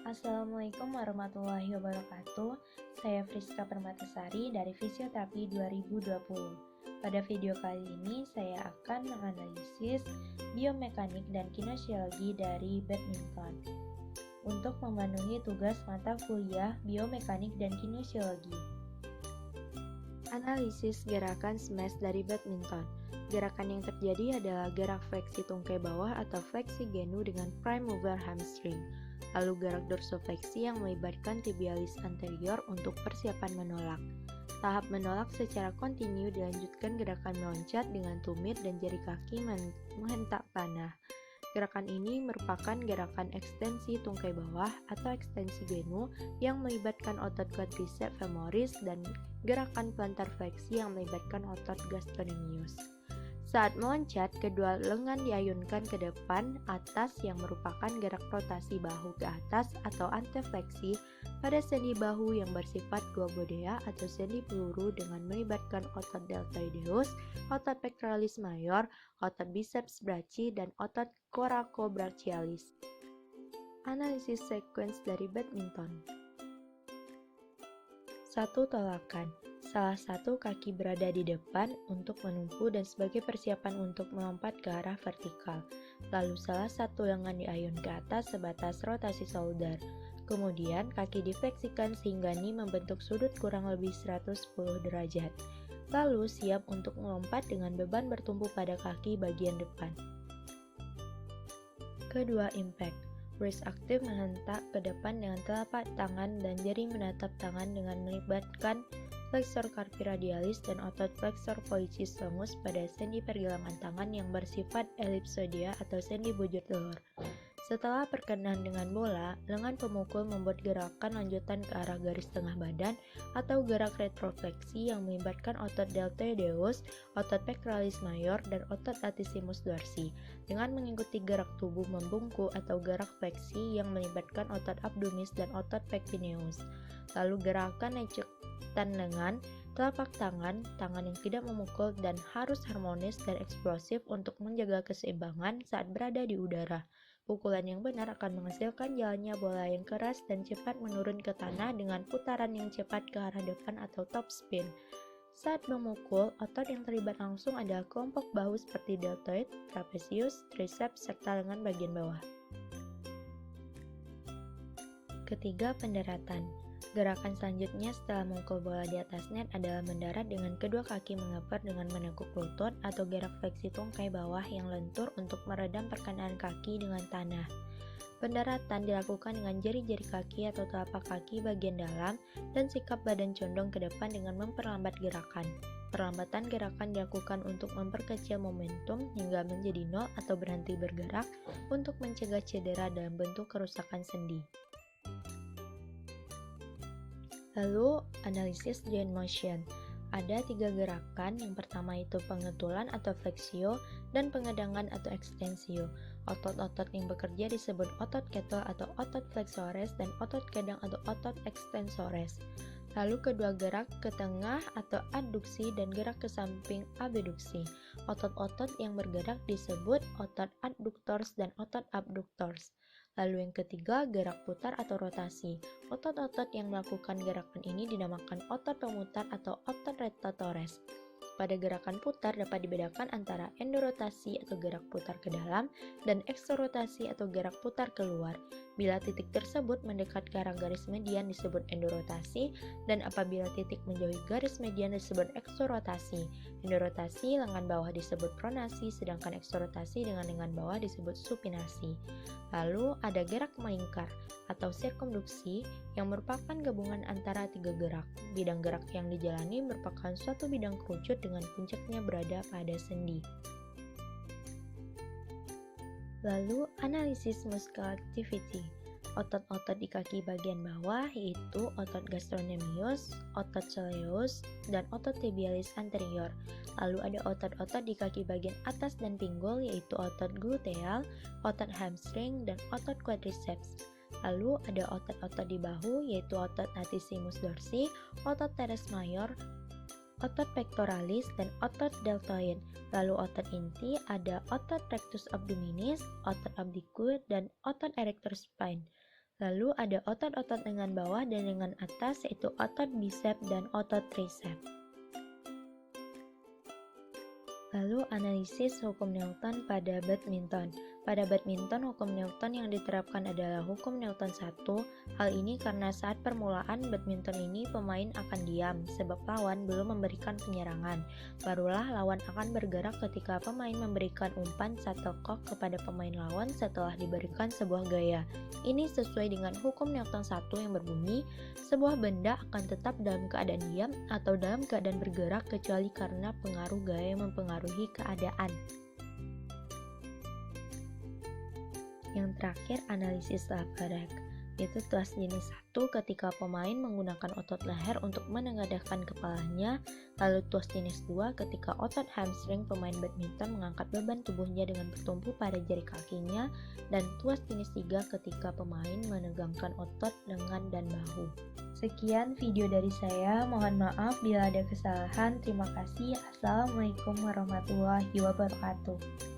Assalamualaikum warahmatullahi wabarakatuh. Saya Friska Permatasari dari Fisioterapi 2020. Pada video kali ini saya akan menganalisis biomekanik dan kinesiologi dari badminton. Untuk memenuhi tugas mata kuliah biomekanik dan kinesiologi. Analisis gerakan smash dari badminton. Gerakan yang terjadi adalah gerak fleksi tungkai bawah atau fleksi genu dengan prime mover hamstring. Lalu gerak dorsofleksi yang melibatkan tibialis anterior untuk persiapan menolak. Tahap menolak secara kontinu dilanjutkan gerakan meloncat dengan tumit dan jari kaki menghentak tanah. Gerakan ini merupakan gerakan ekstensi tungkai bawah atau ekstensi genu yang melibatkan otot quadriceps femoris dan gerakan plantar fleksi yang melibatkan otot gastrocnemius. Saat meloncat, kedua lengan diayunkan ke depan atas yang merupakan gerak rotasi bahu ke atas atau antefleksi pada sendi bahu yang bersifat globodea atau sendi peluru dengan melibatkan otot deltoideus, otot pectoralis major, otot biceps brachii, dan otot coracobrachialis. Analisis sequence dari badminton. 1. Tolakan. Salah satu kaki berada di depan untuk menumpu dan sebagai persiapan untuk melompat ke arah vertikal. Lalu salah satu lengan diayun ke atas sebatas rotasi shoulder. Kemudian kaki difleksikan sehingga knee membentuk sudut kurang lebih 110 derajat. Lalu siap untuk melompat dengan beban bertumpu pada kaki bagian depan. Kedua, impact. Wrist aktif menghentak ke depan dengan telapak tangan dan jari menatap tangan dengan melibatkan flexor carpi radialis dan otot flexor pollicis longus pada sendi pergelangan tangan yang bersifat ellipsoidea atau sendi bujur telur. Setelah berkenaan dengan bola, lengan pemukul membuat gerakan lanjutan ke arah garis tengah badan atau gerak retrofleksi yang melibatkan otot deltoideus, otot pectoralis major, dan otot latissimus dorsi dengan mengikuti gerak tubuh membungkuk atau gerak fleksi yang melibatkan otot abdominis dan otot pectineus. Lalu gerakan ejekan lengan, telapak tangan, tangan yang tidak memukul dan harus harmonis dan eksplosif untuk menjaga keseimbangan saat berada di udara. Pukulan yang benar akan menghasilkan jalannya bola yang keras dan cepat menurun ke tanah dengan putaran yang cepat ke arah depan atau top spin. Saat memukul, otot yang terlibat langsung adalah kelompok bahu seperti deltoid, trapezius, triceps, serta lengan bagian bawah. Ketiga, pendaratan. Gerakan selanjutnya setelah memukul bola di atas net adalah mendarat dengan kedua kaki mengepar dengan menekuk lutut atau gerak fleksi tungkai bawah yang lentur untuk meredam perkenaan kaki dengan tanah. Pendaratan dilakukan dengan jari-jari kaki atau telapak kaki bagian dalam dan sikap badan condong ke depan dengan memperlambat gerakan. Perlambatan gerakan dilakukan untuk memperkecil momentum hingga menjadi nol atau berhenti bergerak untuk mencegah cedera dalam bentuk kerusakan sendi. Lalu, analisis joint motion. Ada 3 gerakan, yang pertama itu pengetulan atau flexio dan pengedangan atau extensio. Otot-otot yang bekerja disebut otot kettle atau otot flexores dan otot kedang atau otot extensores. Lalu kedua gerak ke tengah atau adduksi dan gerak ke samping abduksi. Otot-otot yang bergerak disebut otot adductors dan otot abductors. Lalu yang ketiga, gerak putar atau rotasi. Otot-otot yang melakukan gerakan ini dinamakan otot pemutar atau otot rotatores. Pada gerakan putar dapat dibedakan antara endorotasi atau gerak putar ke dalam dan eksorotasi atau gerak putar keluar. Bila titik tersebut mendekat ke arah garis median disebut endorotasi dan apabila titik menjauhi garis median disebut eksorotasi. Endorotasi lengan bawah disebut pronasi sedangkan eksorotasi dengan lengan bawah disebut supinasi. Lalu ada gerak melingkar atau sirkumduksi yang merupakan gabungan antara 3 gerak. Bidang gerak yang dijalani merupakan suatu bidang kerucut dengan puncaknya berada pada sendi. Lalu, analisis muscle activity. Otot-otot di kaki bagian bawah yaitu otot gastrocnemius, otot soleus, dan otot tibialis anterior. Lalu ada otot-otot di kaki bagian atas dan pinggul yaitu otot gluteal, otot hamstring, dan otot quadriceps. Lalu ada otot-otot di bahu yaitu otot latissimus dorsi, otot teres major, otot pectoralis, dan otot deltoid. Lalu otot inti ada otot rectus abdominis, otot abducus, dan otot erector spine. Lalu ada otot-otot lengan bawah dan lengan atas, yaitu otot bicep dan otot tricep. Lalu analisis hukum Newton pada badminton. Pada badminton, hukum Newton yang diterapkan adalah hukum Newton 1. Hal ini karena saat permulaan badminton ini pemain akan diam sebab lawan belum memberikan penyerangan. Barulah lawan akan bergerak ketika pemain memberikan umpan shuttlecock kepada pemain lawan setelah diberikan sebuah gaya. Ini sesuai dengan hukum Newton 1 yang berbunyi, sebuah benda akan tetap dalam keadaan diam atau dalam keadaan bergerak kecuali karena pengaruh gaya yang mempengaruhi keadaan. Yang terakhir, analisis leverage, yaitu tuas jenis 1 ketika pemain menggunakan otot leher untuk menengadahkan kepalanya, lalu tuas jenis 2 ketika otot hamstring pemain badminton mengangkat beban tubuhnya dengan bertumpu pada jari kakinya, dan tuas jenis 3 ketika pemain menegangkan otot lengan dan bahu. Sekian video dari saya, mohon maaf bila ada kesalahan. Terima kasih. Assalamualaikum warahmatullahi wabarakatuh.